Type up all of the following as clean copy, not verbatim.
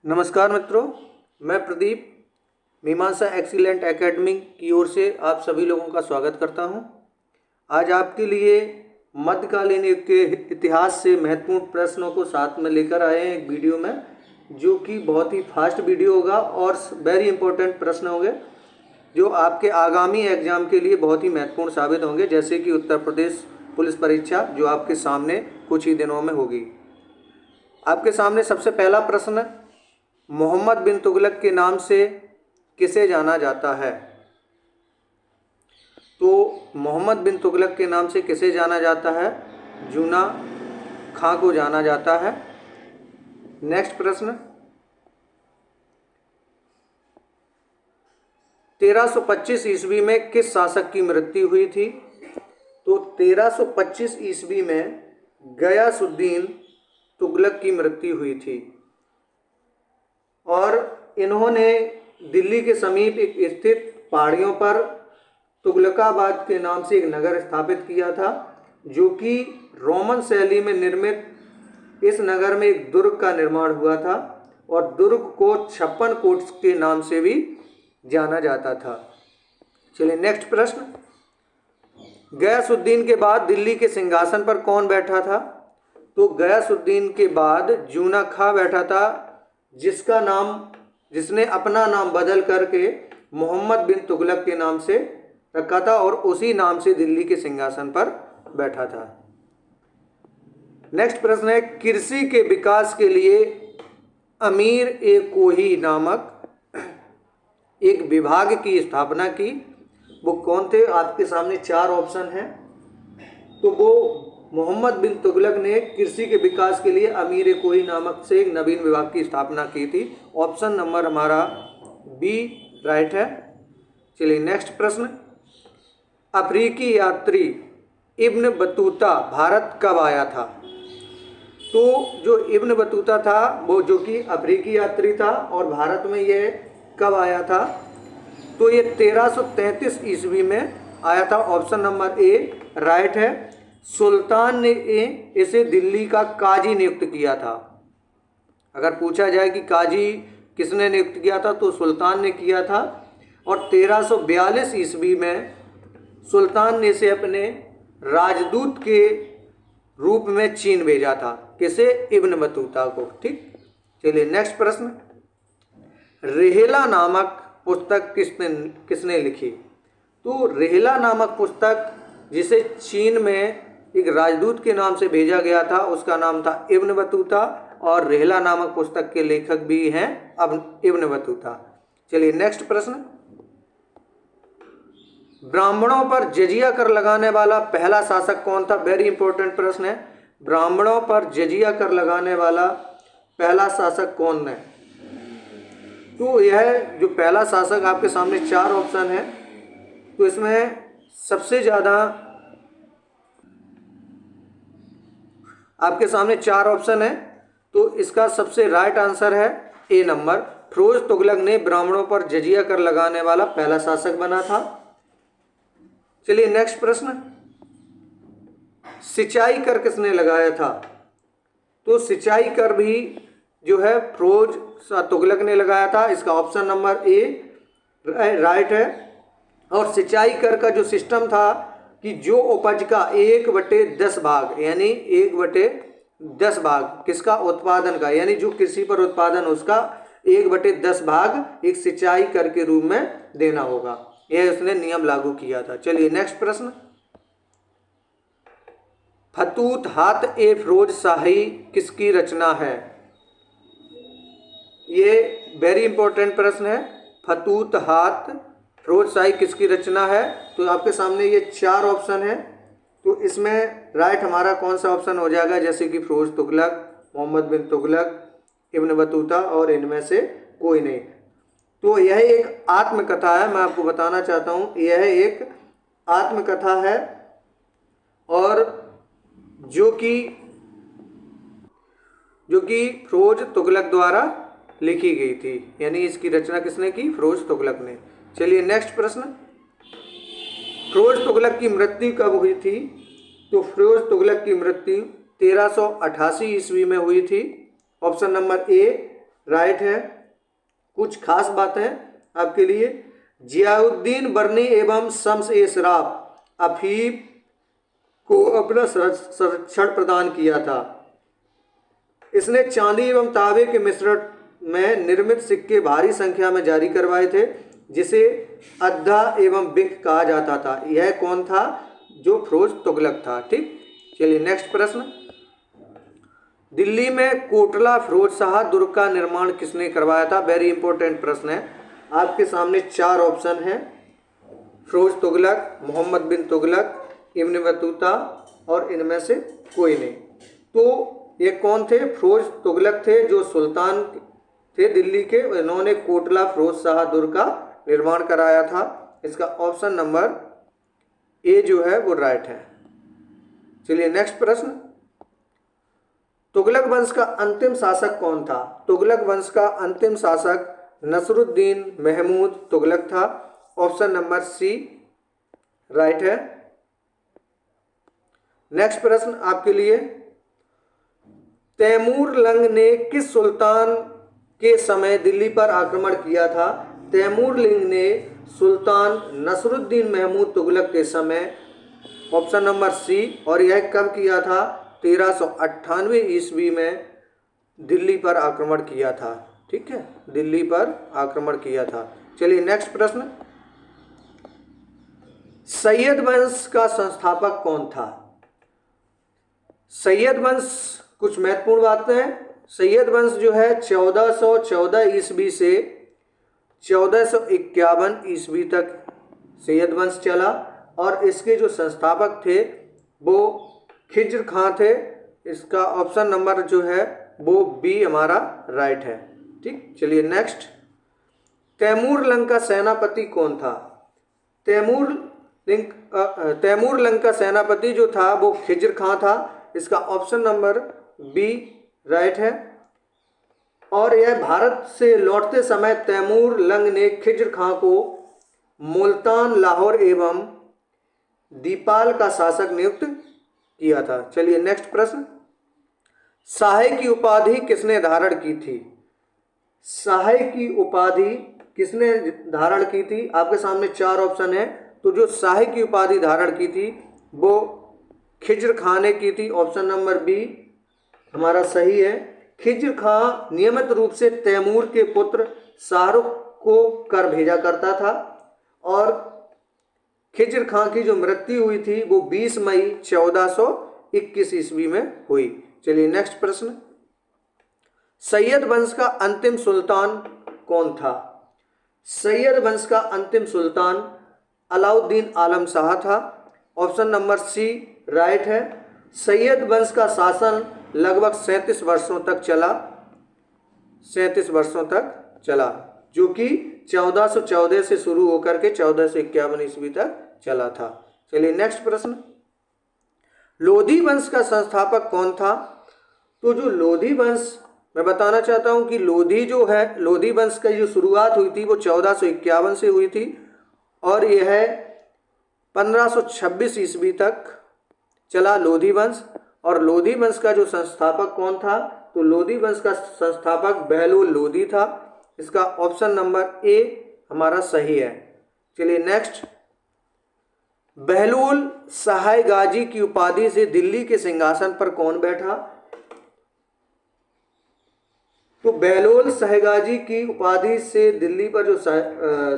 नमस्कार मित्रों, मैं प्रदीप मीमांसा एक्सीलेंट एकेडमी की ओर से आप सभी लोगों का स्वागत करता हूं। आज आपके लिए मध्यकालीन युग के इतिहास से महत्वपूर्ण प्रश्नों को साथ में लेकर आए हैं एक वीडियो में, जो कि बहुत ही फास्ट वीडियो होगा और वेरी इंपॉर्टेंट प्रश्न होंगे जो आपके आगामी एग्जाम के लिए बहुत ही महत्वपूर्ण साबित होंगे, जैसे कि उत्तर प्रदेश पुलिस परीक्षा जो आपके सामने कुछ ही दिनों में होगी। आपके सामने सबसे पहला प्रश्न, मोहम्मद बिन तुगलक के नाम से किसे जाना जाता है? तो मोहम्मद बिन तुगलक के नाम से किसे जाना जाता है? जूना खां को जाना जाता है। नेक्स्ट प्रश्न, 1325 ईस्वी में किस शासक की मृत्यु हुई थी? तो 1325 ईस्वी में गयासुद्दीन तुगलक की मृत्यु हुई थी और इन्होंने दिल्ली के समीप एक स्थित पहाड़ियों पर तुगलकाबाद के नाम से एक नगर स्थापित किया था, जो कि रोमन शैली में निर्मित इस नगर में एक दुर्ग का निर्माण हुआ था और दुर्ग को 56 कोट के नाम से भी जाना जाता था। चलिए नेक्स्ट प्रश्न, गयासुद्दीन के बाद दिल्ली के सिंहासन पर कौन बैठा था? तो गयासुद्दीन के बाद जूना खां बैठा था, जिसने अपना नाम बदल करके मोहम्मद बिन तुगलक के नाम से रखा था और उसी नाम से दिल्ली के सिंहासन पर बैठा था। नेक्स्ट प्रश्न है, कृषि के विकास के लिए अमीर ए कोही नामक एक विभाग की स्थापना की। वो कौन थे? आपके सामने चार ऑप्शन हैं। तो वो मोहम्मद बिन तुगलक ने कृषि के विकास के लिए अमीर ए कोही नामक से एक नवीन विभाग की स्थापना की थी। ऑप्शन नंबर हमारा बी राइट है। चलिए नेक्स्ट प्रश्न, अफ्रीकी यात्री इब्न बतूता भारत कब आया था? तो जो इब्न बतूता था वो जो कि अफ्रीकी यात्री था और भारत में ये कब आया था? तो ये 1333 ईस्वी में आया था। ऑप्शन नंबर ए राइट है। सुल्तान ने इसे दिल्ली का काजी नियुक्त किया था। अगर पूछा जाए कि काजी किसने नियुक्त किया था, तो सुल्तान ने किया था और 1342 ईस्वी में सुल्तान ने इसे अपने राजदूत के रूप में चीन भेजा था। किसे? इब्न बतूता को। ठीक, चलिए नेक्स्ट प्रश्न, रेहला नामक पुस्तक किसने लिखी? तो रेहला नामक पुस्तक जिसे चीन में एक राजदूत के नाम से भेजा गया था, उसका नाम था इब्न बतूता और रेहला नामक पुस्तक के लेखक भी हैं अब इब्न बतूता। चलिए नेक्स्ट प्रश्न, ब्राह्मणों पर जजिया कर लगाने वाला पहला शासक कौन था? वेरी इंपॉर्टेंट प्रश्न है। ब्राह्मणों पर जजिया कर लगाने वाला पहला शासक कौन है? तो यह जो पहला शासक, आपके सामने चार ऑप्शन है, तो इसमें सबसे ज़्यादा आपके सामने चार ऑप्शन है, तो इसका सबसे राइट आंसर है ए नंबर। फिरोज तुगलक ने ब्राह्मणों पर जजिया कर लगाने वाला पहला शासक बना था। चलिए नेक्स्ट प्रश्न, सिंचाई कर किसने लगाया था? तो सिंचाई कर भी जो है फिरोज तुगलक ने लगाया था। इसका ऑप्शन नंबर ए राइट है। और सिंचाई कर का जो सिस्टम था कि जो उपज का 1/10 भाग, यानी 1/10 भाग किसका? उत्पादन का, यानी जो कृषि पर उत्पादन उसका 1/10 भाग एक सिंचाई कर के रूप में देना होगा। यह उसने नियम लागू किया था। चलिए नेक्स्ट प्रश्न, फतूत हात ए फिरोज शाही किसकी रचना है? ये वेरी इंपॉर्टेंट प्रश्न है। फतूत हात फिरोज शाही किसकी रचना है? तो आपके सामने ये चार ऑप्शन है, तो इसमें राइट हमारा कौन सा ऑप्शन हो जाएगा? जैसे कि फिरोज तुगलक, मोहम्मद बिन तुगलक, इब्न बतूता और इनमें से कोई नहीं। तो यह एक आत्मकथा है, मैं आपको बताना चाहता हूँ, यह एक आत्मकथा है और जो कि फिरोज तुगलक द्वारा लिखी गई थी, यानी इसकी रचना किसने की? फिरोज तुगलक ने। चलिए नेक्स्ट प्रश्न, फिरोज तुगलक की मृत्यु कब हुई थी? तो फिरोज तुगलक की मृत्यु 1388 ईस्वी में हुई थी। ऑप्शन नंबर ए राइट है। कुछ खास बातें आपके लिए, जियाउद्दीन बर्नी एवं शम्स ए शराफ अफीम को अपना संरक्षण प्रदान किया था। इसने चांदी एवं तांबे के मिश्रण में निर्मित सिक्के भारी संख्या में जारी करवाए थे, जिसे अद्दा एवं बिक कहा जाता था। यह कौन था? जो फिरोज तुगलक था। ठीक, चलिए नेक्स्ट प्रश्न। दिल्ली में कोटला फिरोज शाह दुर्ग का निर्माण किसने करवाया था? वेरी इंपॉर्टेंट प्रश्न है। आपके सामने 4 ऑप्शन हैं, फिरोज तुगलक, मोहम्मद बिन तुगलक, इब्न बतूता और इनमें से कोई नहीं। तो ये कौन थे? फिरोज तुगलक थे, जो सुल्तान थे दिल्ली के। इन्होंने कोटला फिरोज शाह दुर्ग का निर्माण कराया था। इसका ऑप्शन नंबर ए जो है वो राइट है। चलिए नेक्स्ट प्रश्न। तुगलक वंश का अंतिम शासक कौन था? तुगलक वंश का अंतिम शासक नसरुद्दीन महमूद तुगलक था। ऑप्शन नंबर सी राइट है। नेक्स्ट प्रश्न आपके लिए, तैमूर लंग ने किस सुल्तान के समय दिल्ली पर आक्रमण किया था? तैमूर लिंग ने सुल्तान नसरुद्दीन महमूद तुगलक के समय। Option number C. और यह कब किया था? 1398 ईस्वी में दिल्ली पर आक्रमण किया था। ठीक है, दिल्ली पर आक्रमण किया था। चलिए नेक्स्ट प्रश्न। सैयद वंश का संस्थापक कौन था? सैयद वंश, कुछ महत्वपूर्ण बातें हैं। सैयद वंश जो है 1414 ईस्वी से 1451 ईस्वी तक सैयद वंश चला, और इसके जो संस्थापक थे वो खिज्र खां थे। इसका ऑप्शन नंबर जो है वो बी हमारा राइट है। ठीक, चलिए नेक्स्ट। तैमूर लंग का सेनापति कौन था? तैमूर लंग का सेनापति जो था वो खिज्र खां था। इसका ऑप्शन नंबर बी राइट है। और यह भारत से लौटते समय तैमूर लंग ने खिज्र खां को मुल्तान, लाहौर एवं दीपाल का शासक नियुक्त किया था। चलिए नेक्स्ट प्रश्न। शाह की उपाधि किसने धारण की थी? शाह की उपाधि किसने धारण की थी? आपके सामने 4 ऑप्शन है। तो जो शाह की उपाधि धारण की थी वो खिज्र खां ने की थी। ऑप्शन नंबर बी हमारा सही है। खिज्र खां नियमित रूप से तैमूर के पुत्र शाहरुख को कर भेजा करता था, और खिज्र खां की जो मृत्यु हुई थी वो 20 मई 1421 ईस्वी में हुई। चलिए नेक्स्ट प्रश्न। सैयद वंश का अंतिम सुल्तान कौन था? सैयद वंश का अंतिम सुल्तान अलाउद्दीन आलम शाह था। ऑप्शन नंबर सी राइट है। सैयद वंश का शासन लगभग 37 वर्षों तक चला। 37 वर्षों तक चला, जो कि 1414 से शुरू होकर के 1451 ईस्वी तक चला था। चलिए नेक्स्ट प्रश्न। लोधी वंश का संस्थापक कौन था? तो जो लोधी वंश, मैं बताना चाहता हूं कि लोधी जो है, लोधी वंश की जो शुरुआत हुई थी वो 1451 से हुई थी, और यह 1526 ईस्वी तक चला लोधी वंश। और लोधी वंश का जो संस्थापक कौन था? तो लोधी वंश का संस्थापक बहलोल लोधी था। इसका ऑप्शन नंबर ए हमारा सही है। चलिए नेक्स्ट। बहलोल सहाय गाजी की उपाधि से दिल्ली के सिंहासन पर कौन बैठा? तो बहलोल सहगाजी की उपाधि से दिल्ली पर जो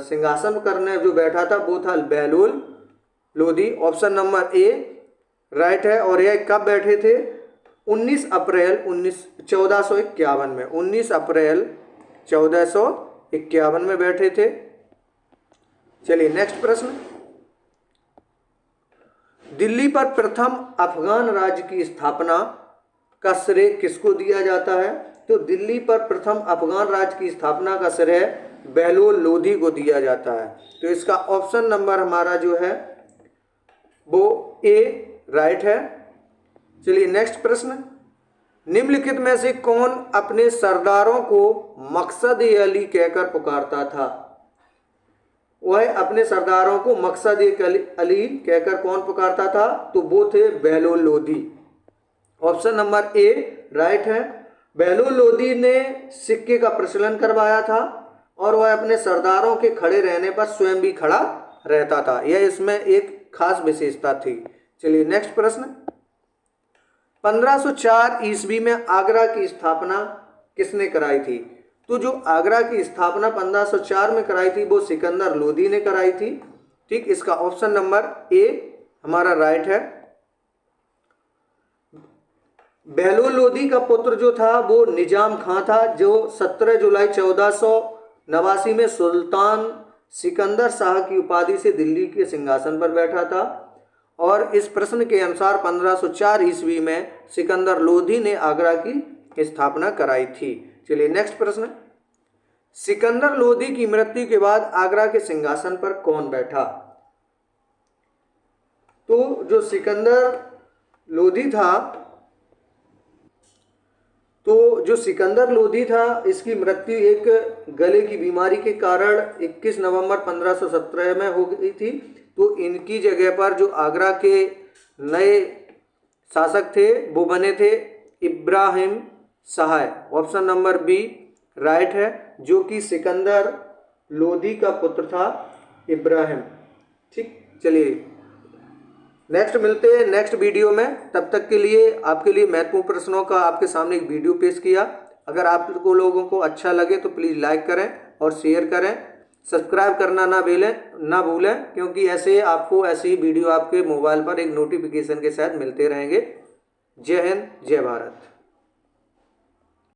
सिंहासन करने जो बैठा था वो था Bahlol Lodhi. Option number A right है। और यह कब बैठे थे? 19 अप्रैल 1451 में। 19 अप्रैल 1451 में बैठे थे। चलिए नेक्स्ट प्रश्न। दिल्ली पर प्रथम अफगान राज्य की स्थापना का श्रेय किसको दिया जाता है? तो दिल्ली पर प्रथम अफगान राज्य की स्थापना का श्रेय बहलोल लोधी को दिया जाता है। तो इसका ऑप्शन नंबर हमारा जो है वो ए राइट है। चलिए नेक्स्ट प्रश्न। निम्नलिखित में से कौन अपने सरदारों को मकसद अली कहकर पुकारता था? वह अपने सरदारों को मकसद अली कहकर कौन पुकारता था? तो वो थे Bahlol Lodhi. Option number A right है। बहलोल लोधी ने सिक्के का प्रचलन करवाया था और वह अपने सरदारों के खड़े रहने पर स्वयं भी खड़ा रहता था। यह इसमें एक खास विशेषता थी। चलिए नेक्स्ट प्रश्न। 1504 ईस्वी में आगरा की स्थापना किसने कराई थी? तो जो आगरा की स्थापना 1504 में कराई थी वो सिकंदर लोधी ने कराई थी। ठीक, इसका ऑप्शन नंबर ए हमारा राइट है। बहलोल लोधी का पुत्र जो था वो निजाम खां था, जो 17 जुलाई 1489 में सुल्तान सिकंदर शाह की उपाधि से दिल्ली के सिंहासन पर बैठा था। और इस प्रश्न के अनुसार 1504 ईस्वी में सिकंदर लोधी ने आगरा की स्थापना कराई थी। चलिए नेक्स्ट प्रश्न। सिकंदर लोधी की मृत्यु के बाद आगरा के सिंहासन पर कौन बैठा? तो जो सिकंदर लोधी था इसकी मृत्यु एक गले की बीमारी के कारण 21 नवंबर 1517 में हो गई थी। तो इनकी जगह पर जो आगरा के नए शासक थे वो बने थे Ibrahim Shah. Option number B right है, जो कि सिकंदर लोधी का पुत्र था इब्राहिम। ठीक, चलिए नेक्स्ट मिलते हैं नेक्स्ट वीडियो में। तब तक के लिए आपके लिए महत्वपूर्ण प्रश्नों का आपके सामने एक वीडियो पेश किया। अगर आपको लोगों को अच्छा लगे तो प्लीज़ लाइक करें और शेयर करें। सब्सक्राइब करना ना भूलें, क्योंकि ऐसे ही वीडियो आपके मोबाइल पर एक नोटिफिकेशन के साथ मिलते रहेंगे। जय हिंद, जय भारत।